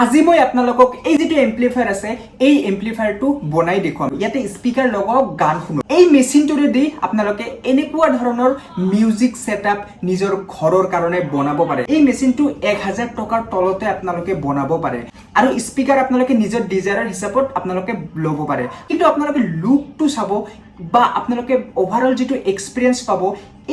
আজি মই আপোনালোকক এই যেটো এম্প্লিফায়াৰ আছে এই এম্প্লিফায়াৰটো বনাই দেখুৱাম ইয়াতে স্পিকাৰ লগাও গান শুনো এই মেচিনটোৰে দি আপোনালোকে এনেকুৱা ধৰণৰ মিউজিক সেটআপ নিজৰ ঘৰৰ কাৰণে বনাব পাৰে এই মেচিনটো 1000 টকাৰ তলতে আপোনালোকে বনাব পাৰে আৰু স্পিকাৰ আপোনালোকে নিজৰ ডিজায়াৰ হিচাপত আপোনালোকে লব পাৰে কিন্তু আপোনালোকে লুকটো চাব বা আপোনালোকে ওভাৰঅল যেটো এক্সপেৰিয়েন্স পাব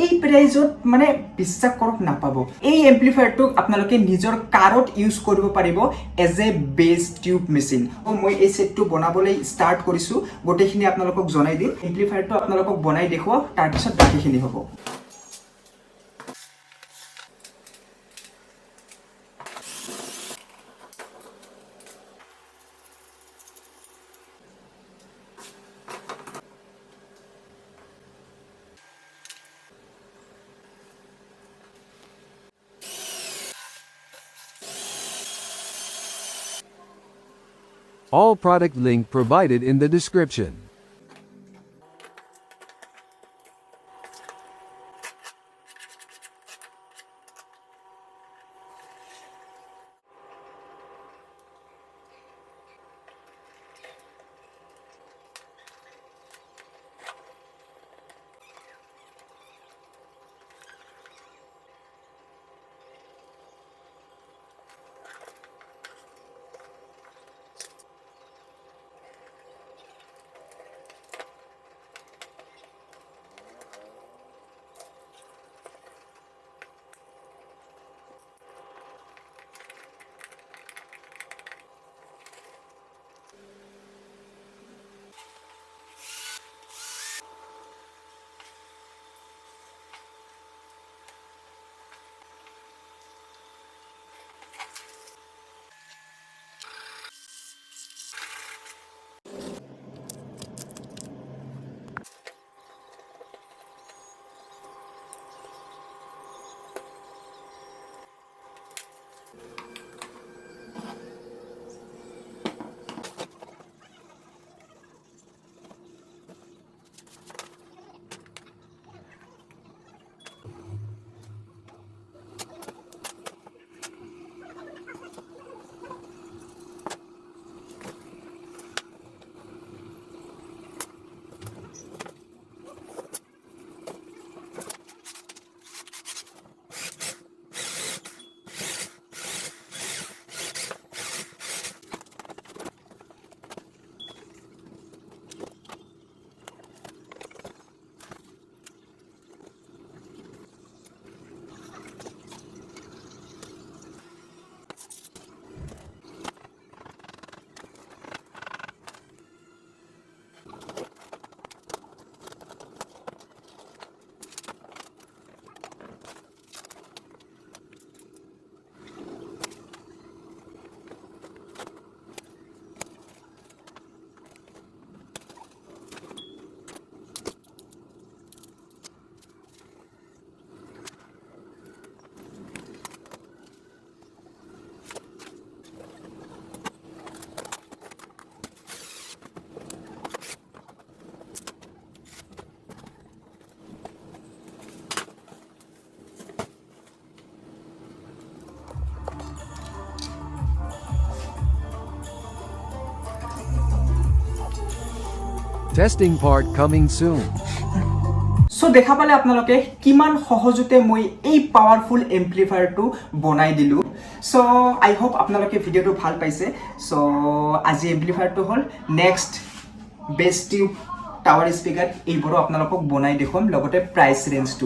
এই প্ৰাইজত মানে বিশ্বাস কৰক নাপাব এই এম্প্লিফায়াৰটো আপোনালোকে নিজৰ কাৰত ইউজ কৰিব পাৰিব এজ এ বেছ টিউব মেচিন মই এই সেটটো বনাবলৈ ষ্টাৰ্ট কৰিছো গোটেইখিনি আপোনালোকক জনাই দিম এম্প্লিফায়াৰটো আপোনালোকক বনাই দেখুৱা তাৰ পিছত বাকিখিনি হ'ব All product link provided in the description. Testing part coming soon. So দেখা পালে আপোনালোকে কিমান সহজতে মই এই পাৱাৰফুল এম্প্লিফায়াৰটো বনাই দিলো সো আই হোপ আপোনালোকে ভিডিওটো ভাল পাইছে সো আজি এম্প্লিফায়াৰটো হল নেক্সট বেছ টিউব টাৱাৰ স্পিকাৰ এইবোৰো আপোনালোকক বনাই দেখুৱাম লগতে প্ৰাইস ৰেঞ্জটো